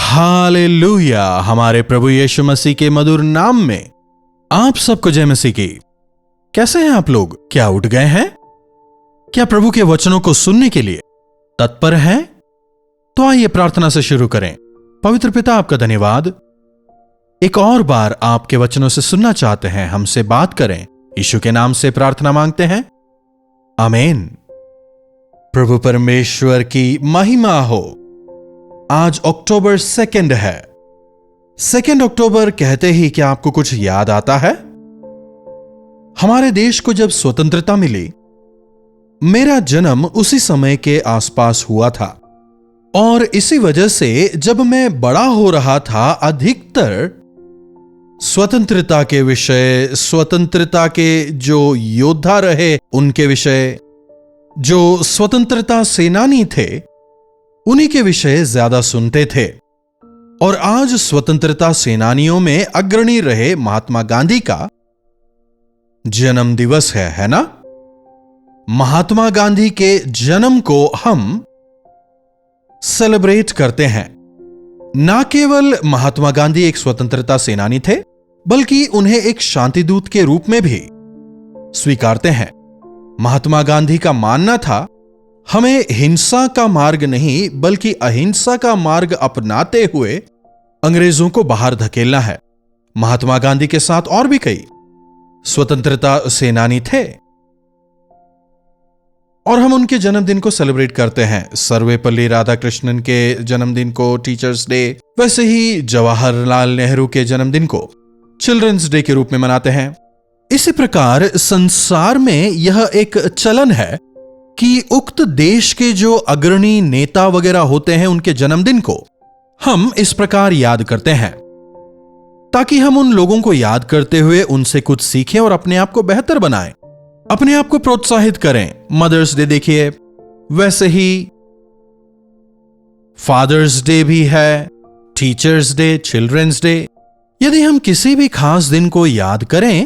Hallelujah. हमारे प्रभु यीशु मसीह के मधुर नाम में आप सबको जय मसीह की। कैसे हैं आप लोग? क्या उठ गए हैं? क्या प्रभु के वचनों को सुनने के लिए तत्पर हैं? तो आइए प्रार्थना से शुरू करें। पवित्र पिता, आपका धन्यवाद, एक और बार आपके वचनों से सुनना चाहते हैं, हमसे बात करें। यीशु के नाम से प्रार्थना मांगते हैं, आमीन। प्रभु परमेश्वर की महिमा हो। आज अक्टूबर 2 है। 2 अक्टूबर कहते ही क्या आपको कुछ याद आता है? हमारे देश को जब स्वतंत्रता मिली, मेरा जन्म उसी समय के आसपास हुआ था और इसी वजह से जब मैं बड़ा हो रहा था, अधिकतर स्वतंत्रता के विषय, स्वतंत्रता के जो योद्धा रहे उनके विषय, जो स्वतंत्रता सेनानी थे उन्हीं के विषय ज्यादा सुनते थे। और आज स्वतंत्रता सेनानियों में अग्रणी रहे महात्मा गांधी का जन्म दिवस है ना? महात्मा गांधी के जन्म को हम सेलिब्रेट करते हैं। ना केवल महात्मा गांधी एक स्वतंत्रता सेनानी थे, बल्कि उन्हें एक शांतिदूत के रूप में भी स्वीकारते हैं। महात्मा गांधी का मानना था, हमें हिंसा का मार्ग नहीं बल्कि अहिंसा का मार्ग अपनाते हुए अंग्रेजों को बाहर धकेलना है। महात्मा गांधी के साथ और भी कई स्वतंत्रता सेनानी थे और हम उनके जन्मदिन को सेलिब्रेट करते हैं। सर्वपल्ली राधाकृष्णन के जन्मदिन को टीचर्स डे, वैसे ही जवाहरलाल नेहरू के जन्मदिन को चिल्ड्रंस डे के रूप में मनाते हैं। इसी प्रकार संसार में यह एक चलन है कि उक्त देश के जो अग्रणी नेता वगैरह होते हैं, उनके जन्मदिन को हम इस प्रकार याद करते हैं ताकि हम उन लोगों को याद करते हुए उनसे कुछ सीखें और अपने आप को बेहतर बनाएं, अपने आप को प्रोत्साहित करें। मदर्स डे देखिए, वैसे ही फादर्स डे भी है, टीचर्स डे, चिल्ड्रंस डे। यदि हम किसी भी खास दिन को याद करें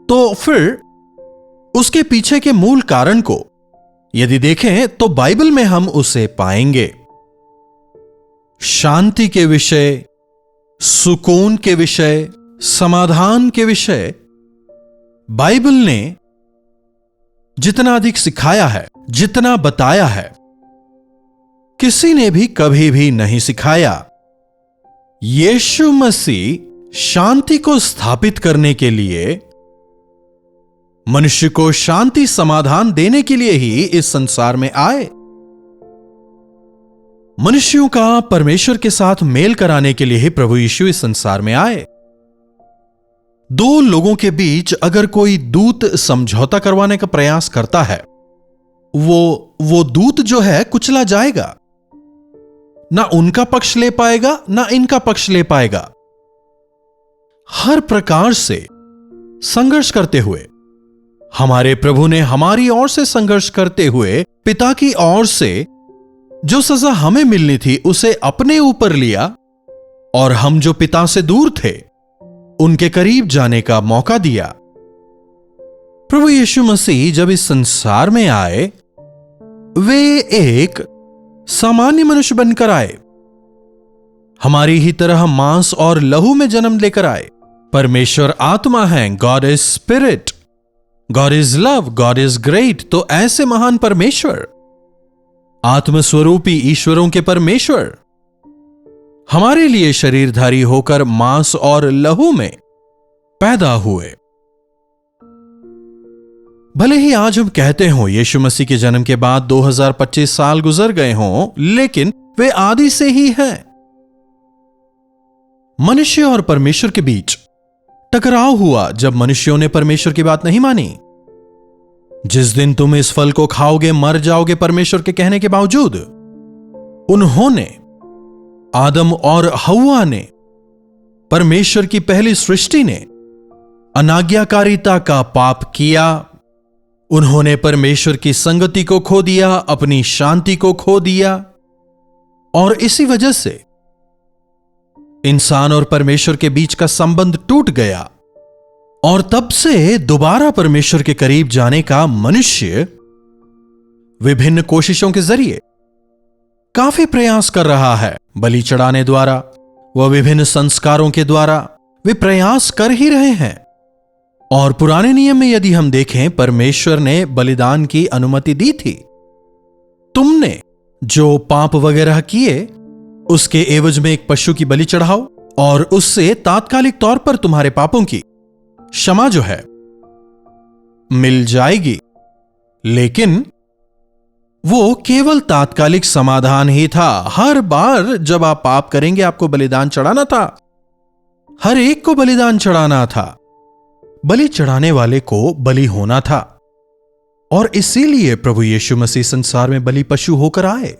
तो फिर उसके पीछे के मूल कारण को यदि देखें तो बाइबल में हम उसे पाएंगे। शांति के विषय, सुकून के विषय, समाधान के विषय बाइबल ने जितना अधिक सिखाया है, जितना बताया है, किसी ने भी कभी भी नहीं सिखाया। यीशु मसीह शांति को स्थापित करने के लिए, मनुष्य को शांति समाधान देने के लिए ही इस संसार में आए। मनुष्यों का परमेश्वर के साथ मेल कराने के लिए ही प्रभु यीशु इस संसार में आए। दो लोगों के बीच अगर कोई दूत समझौता करवाने का प्रयास करता है, वो दूत जो है कुचला जाएगा। ना उनका पक्ष ले पाएगा, ना इनका पक्ष ले पाएगा। हर प्रकार से संघर्ष करते हुए हमारे प्रभु ने हमारी ओर से संघर्ष करते हुए पिता की ओर से जो सजा हमें मिलनी थी उसे अपने ऊपर लिया और हम जो पिता से दूर थे उनके करीब जाने का मौका दिया। प्रभु यीशु मसीह जब इस संसार में आए, वे एक सामान्य मनुष्य बनकर आए। हमारी ही तरह मांस और लहू में जन्म लेकर आए। परमेश्वर आत्मा है, God is spirit, God is love, God is great. तो ऐसे महान परमेश्वर, आत्मस्वरूपी ईश्वरों के परमेश्वर हमारे लिए शरीरधारी होकर मांस और लहू में पैदा हुए। भले ही आज हम कहते हो यीशु मसीह के जन्म के बाद 2025 साल गुजर गए हों, लेकिन वे आदि से ही हैं। मनुष्य और परमेश्वर के बीच टकराव हुआ जब मनुष्यों ने परमेश्वर की बात नहीं मानी। जिस दिन तुम इस फल को खाओगे मर जाओगे, परमेश्वर के कहने के बावजूद उन्होंने, आदम और हव्वा ने, परमेश्वर की पहली सृष्टि ने अनाज्ञाकारिता का पाप किया। उन्होंने परमेश्वर की संगति को खो दिया, अपनी शांति को खो दिया और इसी वजह से इंसान और परमेश्वर के बीच का संबंध टूट गया। और तब से दोबारा परमेश्वर के करीब जाने का मनुष्य विभिन्न कोशिशों के जरिए काफी प्रयास कर रहा है। बलि चढ़ाने द्वारा व विभिन्न संस्कारों के द्वारा वे प्रयास कर ही रहे हैं। और पुराने नियम में यदि हम देखें, परमेश्वर ने बलिदान की अनुमति दी थी। तुमने जो पाप वगैरह किए उसके एवज में एक पशु की बलि चढ़ाओ और उससे तात्कालिक तौर पर तुम्हारे पापों की क्षमा जो है मिल जाएगी। लेकिन वो केवल तात्कालिक समाधान ही था। हर बार जब आप पाप करेंगे आपको बलिदान चढ़ाना था, हर एक को बलिदान चढ़ाना था। बलि चढ़ाने वाले को बलि होना था। और इसीलिए प्रभु यीशु मसीह संसार में बलि पशु होकर आए,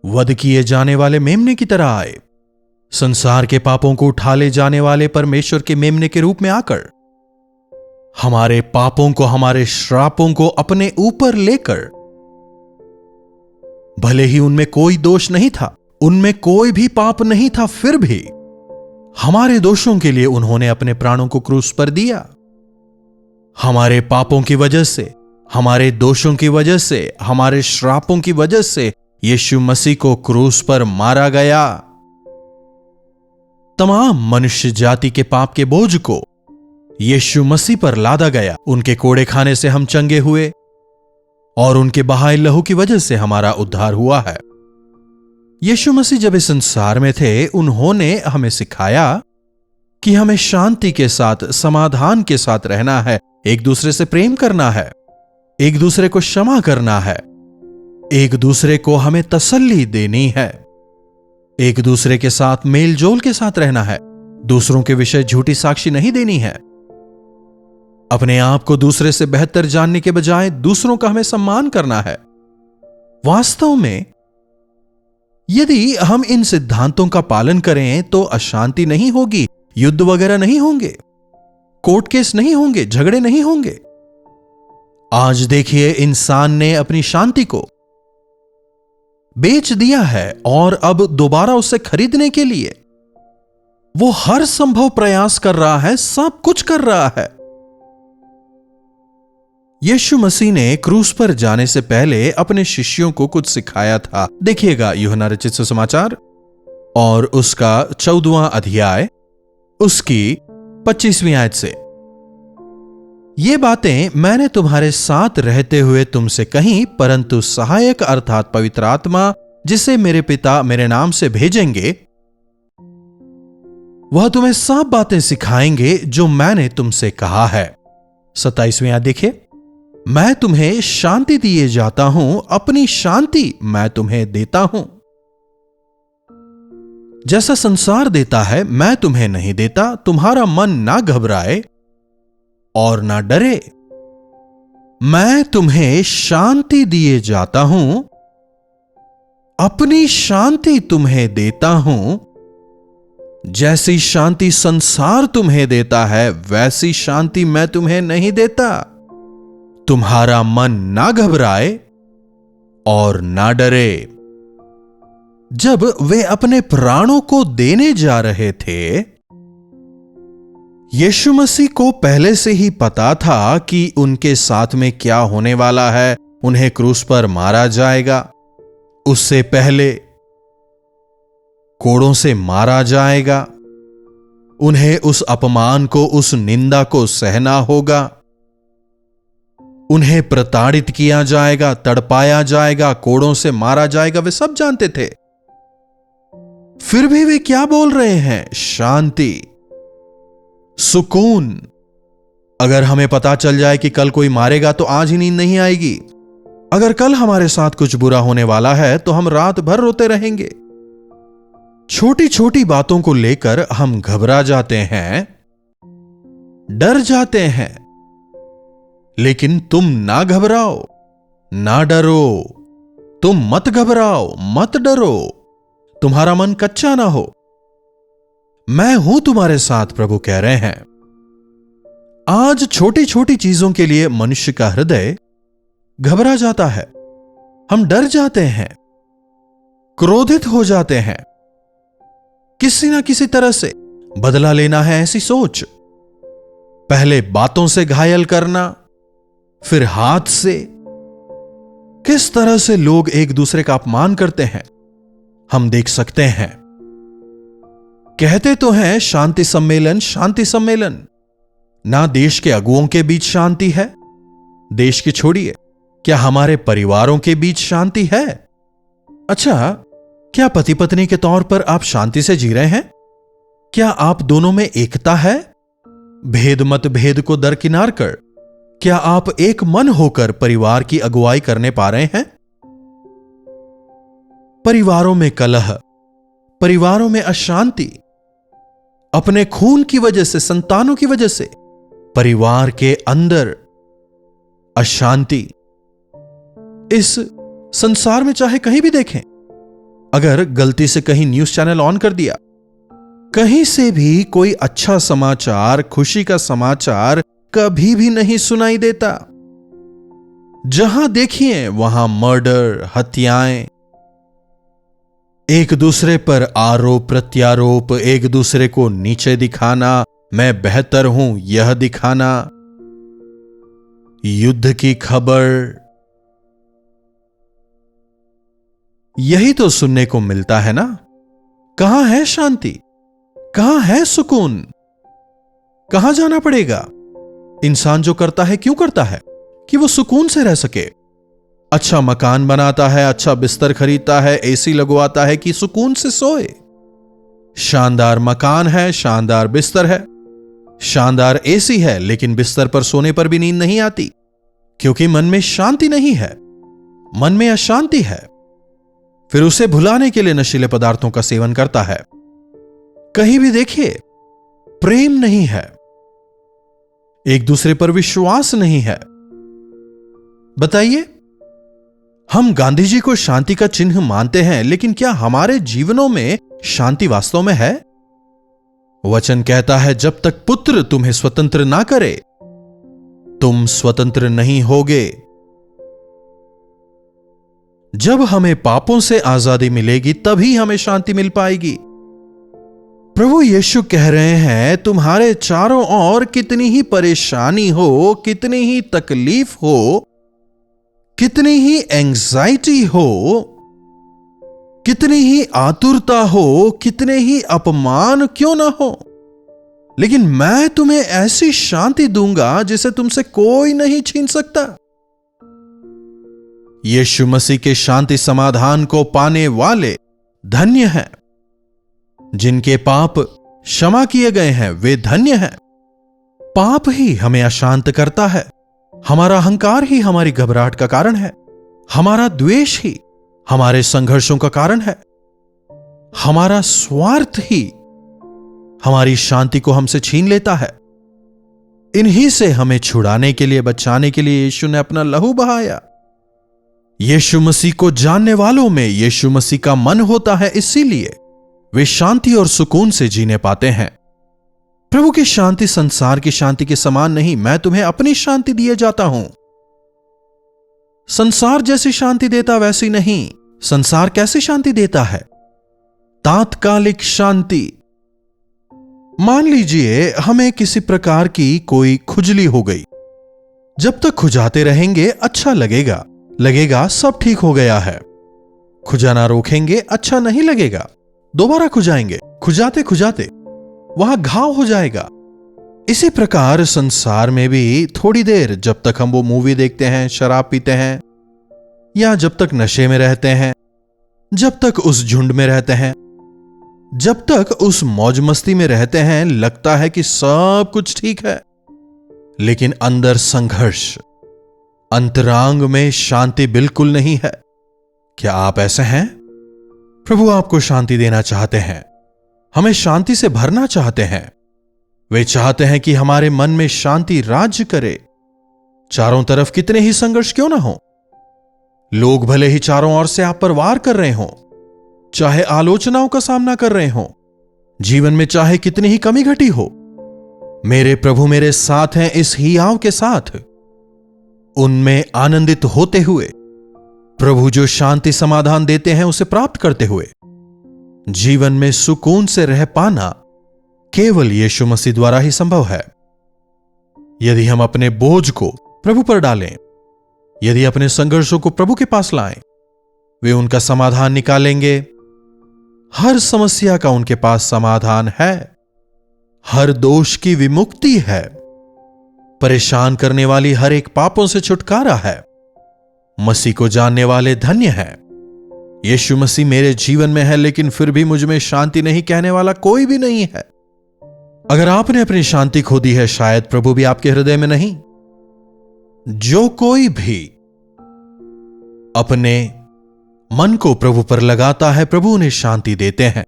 वध किए जाने वाले मेमने की तरह आए, संसार के पापों को उठा ले जाने वाले परमेश्वर के मेमने के रूप में आकर हमारे पापों को, हमारे श्रापों को अपने ऊपर लेकर, भले ही उनमें कोई दोष नहीं था, उनमें कोई भी पाप नहीं था, फिर भी हमारे दोषों के लिए उन्होंने अपने प्राणों को क्रूस पर दिया। हमारे पापों की वजह से, हमारे दोषों की वजह से, हमारे श्रापों की वजह से यीशु मसीह को क्रूस पर मारा गया। तमाम मनुष्य जाति के पाप के बोझ को यीशु मसीह पर लादा गया। उनके कोड़े खाने से हम चंगे हुए और उनके बहाए लहू की वजह से हमारा उद्धार हुआ है। यीशु मसीह जब इस संसार में थे, उन्होंने हमें सिखाया कि हमें शांति के साथ, समाधान के साथ रहना है, एक दूसरे से प्रेम करना है, एक दूसरे को क्षमा करना है, एक दूसरे को हमें तसल्ली देनी है, एक दूसरे के साथ मेल जोल के साथ रहना है, दूसरों के विषय झूठी साक्षी नहीं देनी है। अपने आप को दूसरे से बेहतर जानने के बजाय दूसरों का हमें सम्मान करना है। वास्तव में यदि हम इन सिद्धांतों का पालन करें तो अशांति नहीं होगी, युद्ध वगैरह नहीं होंगे, कोर्ट केस नहीं होंगे, झगड़े नहीं होंगे। आज देखिए, इंसान ने अपनी शांति को बेच दिया है और अब दोबारा उसे खरीदने के लिए वो हर संभव प्रयास कर रहा है, सब कुछ कर रहा है। यीशु मसीह ने क्रूस पर जाने से पहले अपने शिष्यों को कुछ सिखाया था। देखिएगा यूहन्ना रचित सुसमाचार और उसका 14वां अध्याय, उसकी 25वीं आयत से। ये बातें मैंने तुम्हारे साथ रहते हुए तुमसे कहीं, परंतु सहायक अर्थात पवित्र आत्मा, जिसे मेरे पिता मेरे नाम से भेजेंगे, वह तुम्हें सब बातें सिखाएंगे जो मैंने तुमसे कहा है। 27वीं आयत देखिए, मैं तुम्हें शांति दिए जाता हूं, अपनी शांति मैं तुम्हें देता हूं। जैसा संसार देता है मैं तुम्हें नहीं देता। तुम्हारा मन ना घबराए और ना डरे। मैं तुम्हें शांति दिए जाता हूं, अपनी शांति तुम्हें देता हूं। जैसी शांति संसार तुम्हें देता है वैसी शांति मैं तुम्हें नहीं देता। तुम्हारा मन ना घबराए और ना डरे। जब वे अपने प्राणों को देने जा रहे थे, यीशु मसीह को पहले से ही पता था कि उनके साथ में क्या होने वाला है। उन्हें क्रूस पर मारा जाएगा, उससे पहले कोड़ों से मारा जाएगा, उन्हें उस अपमान को, उस निंदा को सहना होगा, उन्हें प्रताड़ित किया जाएगा, तड़पाया जाएगा, कोड़ों से मारा जाएगा। वे सब जानते थे, फिर भी वे क्या बोल रहे हैं? शांति, सुकून। अगर हमें पता चल जाए कि कल कोई मारेगा तो आज ही नींद नहीं आएगी। अगर कल हमारे साथ कुछ बुरा होने वाला है तो हम रात भर रोते रहेंगे। छोटी छोटी बातों को लेकर हम घबरा जाते हैं, डर जाते हैं। लेकिन तुम ना घबराओ, ना डरो। तुम मत घबराओ, मत डरो। तुम्हारा मन कच्चा ना हो। मैं हूं तुम्हारे साथ, प्रभु कह रहे हैं। आज छोटी छोटी चीजों के लिए मनुष्य का हृदय घबरा जाता है। हम डर जाते हैं, क्रोधित हो जाते हैं, किसी ना किसी तरह से बदला लेना है ऐसी सोच। पहले बातों से घायल करना, फिर हाथ से। किस तरह से लोग एक दूसरे का अपमान करते हैं, हम देख सकते हैं। कहते तो हैं शांति सम्मेलन, शांति सम्मेलन। ना देश के अगुओं के बीच शांति है, देश की छोड़िए, क्या हमारे परिवारों के बीच शांति है? अच्छा, क्या पति पत्नी के तौर पर आप शांति से जी रहे हैं? क्या आप दोनों में एकता है? भेद मत भेद को दरकिनार कर क्या आप एक मन होकर परिवार की अगुवाई करने पा रहे हैं? परिवारों में कलह, परिवारों में अशांति, अपने खून की वजह से, संतानों की वजह से परिवार के अंदर अशांति। इस संसार में चाहे कहीं भी देखें, अगर गलती से कहीं न्यूज चैनल ऑन कर दिया, कहीं से भी कोई अच्छा समाचार, खुशी का समाचार कभी भी नहीं सुनाई देता। जहां देखिए वहां मर्डर, हत्याएं, एक दूसरे पर आरोप प्रत्यारोप, एक दूसरे को नीचे दिखाना, मैं बेहतर हूं यह दिखाना, युद्ध की खबर, यही तो सुनने को मिलता है ना। कहां है शांति? कहां है सुकून? कहां जाना पड़ेगा? इंसान जो करता है क्यों करता है? कि वो सुकून से रह सके। अच्छा मकान बनाता है, अच्छा बिस्तर खरीदता है, एसी लगवाता है कि सुकून से सोए। शानदार मकान है, शानदार बिस्तर है, शानदार एसी है, लेकिन बिस्तर पर सोने पर भी नींद नहीं आती, क्योंकि मन में शांति नहीं है, मन में अशांति है। फिर उसे भुलाने के लिए नशीले पदार्थों का सेवन करता है। कहीं भी देखिए प्रेम नहीं है, एक दूसरे पर विश्वास नहीं है। बताइए, हम गांधी जी को शांति का चिन्ह मानते हैं, लेकिन क्या हमारे जीवनों में शांति वास्तव में है? वचन कहता है, जब तक पुत्र तुम्हें स्वतंत्र ना करे, तुम स्वतंत्र नहीं होगे। जब हमें पापों से आजादी मिलेगी, तभी हमें शांति मिल पाएगी। प्रभु यीशु कह रहे हैं, तुम्हारे चारों ओर कितनी ही परेशानी हो, कितनी ही तकलीफ हो, कितनी ही एंजाइटी हो, कितनी ही आतुरता हो, कितने ही अपमान क्यों ना हो, लेकिन मैं तुम्हें ऐसी शांति दूंगा जिसे तुमसे कोई नहीं छीन सकता। यीशु मसीह के शांति समाधान को पाने वाले धन्य हैं। जिनके पाप क्षमा किए गए हैं वे धन्य हैं। पाप ही हमें अशांत करता है, हमारा अहंकार ही हमारी घबराहट का कारण है, हमारा द्वेष ही हमारे संघर्षों का कारण है, हमारा स्वार्थ ही हमारी शांति को हमसे छीन लेता है। इन्हीं से हमें छुड़ाने के लिए, बचाने के लिए यीशु ने अपना लहू बहाया। यीशु मसीह को जानने वालों में यीशु मसीह का मन होता है, इसीलिए वे शांति और सुकून से जीने पाते हैं। प्रभु की शांति संसार की शांति के समान नहीं। मैं तुम्हें अपनी शांति दिए जाता हूं। संसार जैसी शांति देता वैसी नहीं। संसार कैसी शांति देता है? तात्कालिक शांति। मान लीजिए हमें किसी प्रकार की कोई खुजली हो गई। जब तक खुजाते रहेंगे अच्छा लगेगा, लगेगा सब ठीक हो गया है। खुजाना रोकेंगे अच्छा नहीं लगेगा, दोबारा खुजाएंगे, खुजाते खुजाते वहां घाव हो जाएगा। इसी प्रकार संसार में भी थोड़ी देर, जब तक हम वो मूवी देखते हैं, शराब पीते हैं, या जब तक नशे में रहते हैं, जब तक उस झुंड में रहते हैं, जब तक उस मौज मस्ती में रहते हैं, लगता है कि सब कुछ ठीक है, लेकिन अंदर संघर्ष, अंतरांग में शांति बिल्कुल नहीं है। क्या आप ऐसे हैं? प्रभु आपको शांति देना चाहते हैं, हमें शांति से भरना चाहते हैं। वे चाहते हैं कि हमारे मन में शांति राज्य करे। चारों तरफ कितने ही संघर्ष क्यों ना हो, लोग भले ही चारों ओर से आप पर वार कर रहे हों, चाहे आलोचनाओं का सामना कर रहे हों, जीवन में चाहे कितनी ही कमी घटी हो, मेरे प्रभु मेरे साथ हैं इस हियाव के साथ। उनमें आनंदित होते हुए, प्रभु जो शांति समाधान देते हैं उसे प्राप्त करते हुए, जीवन में सुकून से रह पाना केवल यीशु मसीह द्वारा ही संभव है। यदि हम अपने बोझ को प्रभु पर डालें, यदि अपने संघर्षों को प्रभु के पास लाएं, वे उनका समाधान निकालेंगे, हर समस्या का उनके पास समाधान है, हर दोष की विमुक्ति है, परेशान करने वाली हर एक पापों से छुटकारा है। मसीह को जानने वाले धन्य हैं। यीशु मसीह मेरे जीवन में है, लेकिन फिर भी मुझ में शांति नहीं कहने वाला कोई भी नहीं है। अगर आपने अपनी शांति खो दी है, शायद प्रभु भी आपके हृदय में नहीं। जो कोई भी अपने मन को प्रभु पर लगाता है, प्रभु उन्हें शांति देते हैं।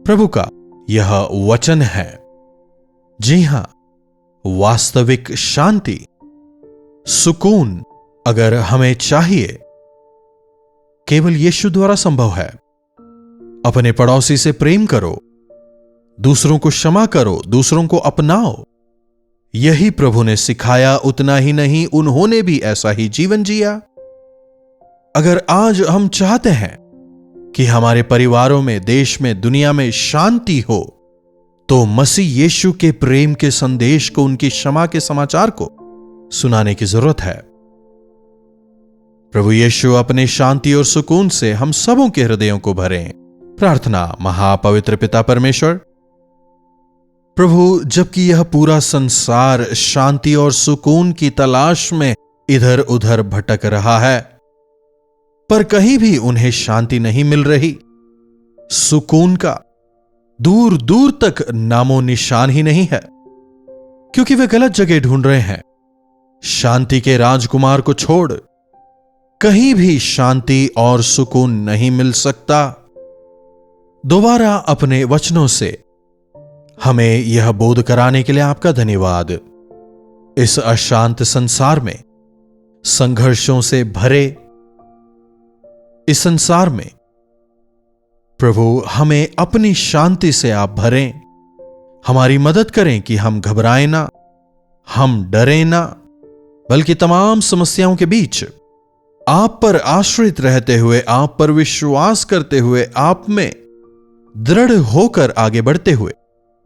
प्रभु का यह वचन है। जी हां, वास्तविक शांति, सुकून अगर हमें चाहिए, केवल यीशु द्वारा संभव है। अपने पड़ोसी से प्रेम करो, दूसरों को क्षमा करो, दूसरों को अपनाओ। यही प्रभु ने सिखाया। उतना ही नहीं, उन्होंने भी ऐसा ही जीवन जिया। अगर आज हम चाहते हैं कि हमारे परिवारों में, देश में, दुनिया में शांति हो, तो मसीह यीशु के प्रेम के संदेश को, उनकी क्षमा के समाचार को सुनाने की जरूरत है। प्रभु यीशु अपने शांति और सुकून से हम सबों के हृदयों को भरें। प्रार्थना। महापवित्र पिता परमेश्वर, प्रभु, जबकि यह पूरा संसार शांति और सुकून की तलाश में इधर उधर भटक रहा है, पर कहीं भी उन्हें शांति नहीं मिल रही, सुकून का दूर दूर तक नामो निशान ही नहीं है, क्योंकि वे गलत जगह ढूंढ रहे हैं। शांति के राजकुमार को छोड़ कहीं भी शांति और सुकून नहीं मिल सकता। दोबारा अपने वचनों से हमें यह बोध कराने के लिए आपका धन्यवाद। इस अशांत संसार में, संघर्षों से भरे इस संसार में, प्रभु, हमें अपनी शांति से आप भरें। हमारी मदद करें कि हम घबराएं ना, हम डरें ना, बल्कि तमाम समस्याओं के बीच आप पर आश्रित रहते हुए, आप पर विश्वास करते हुए, आप में दृढ़ होकर आगे बढ़ते हुए,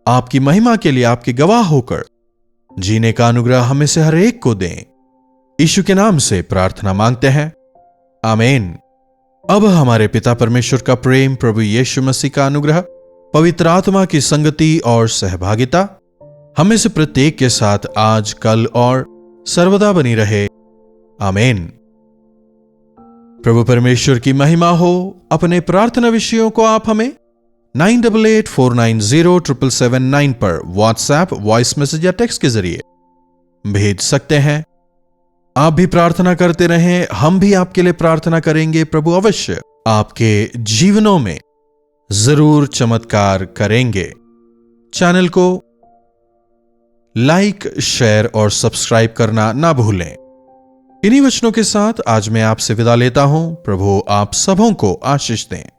आपकी महिमा के लिए आपके गवाह होकर जीने का अनुग्रह हमें से हर एक को दें। यीशु के नाम से प्रार्थना मांगते हैं, आमीन। अब हमारे पिता परमेश्वर का प्रेम, प्रभु यीशु मसीह का अनुग्रह, पवित्र आत्मा की संगति और सहभागिता हमें से प्रत्येक के साथ आज, कल और सर्वदा बनी रहे, आमीन। प्रभु परमेश्वर की महिमा हो। अपने प्रार्थना विषयों को आप हमें 9884907779 पर व्हाट्सएप, वॉइस मैसेज या टेक्स्ट के जरिए भेज सकते हैं। आप भी प्रार्थना करते रहें, हम भी आपके लिए प्रार्थना करेंगे। प्रभु अवश्य आपके जीवनों में जरूर चमत्कार करेंगे। चैनल को लाइक, शेयर और सब्सक्राइब करना ना भूलें। इन्हीं वचनों के साथ आज मैं आपसे विदा लेता हूं। प्रभु आप सबों को आशीष दें।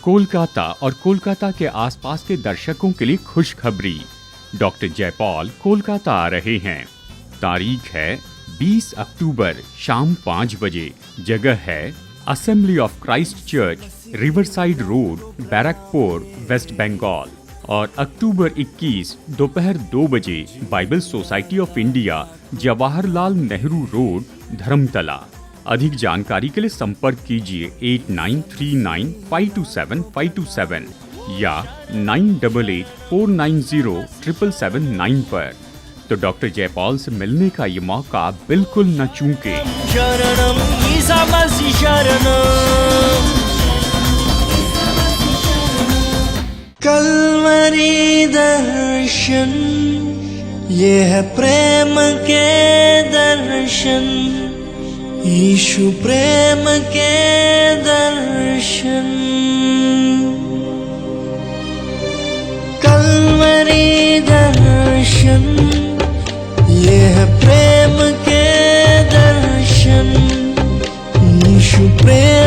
कोलकाता और कोलकाता के आसपास के दर्शकों के लिए खुशखबरी। डॉक्टर जयपॉल कोलकाता आ रहे हैं। तारीख है 20 अक्टूबर शाम 5 बजे। जगह है Assembly of Christ Church, Riverside Road, Barrackpore, West Bengal. और अक्टूबर 21 दोपहर 2 बजे Bible Society of India, Jawaharlal Nehru Road, Dharmatala. अधिक जानकारी के लिए संपर्क कीजिए 8939527527 या 9884907779 पर। तो डॉक्टर जयपॉल से मिलने का ये मौका बिल्कुल न चूकें। शरणम ईसा मसीह शरणम। कलवरी दर्शन, ये है प्रेम के दर्शन, यीशु प्रेम के दर्शन। कलवरी दर्शन, ये है प्रेम के दर्शन, यीशु प्रेम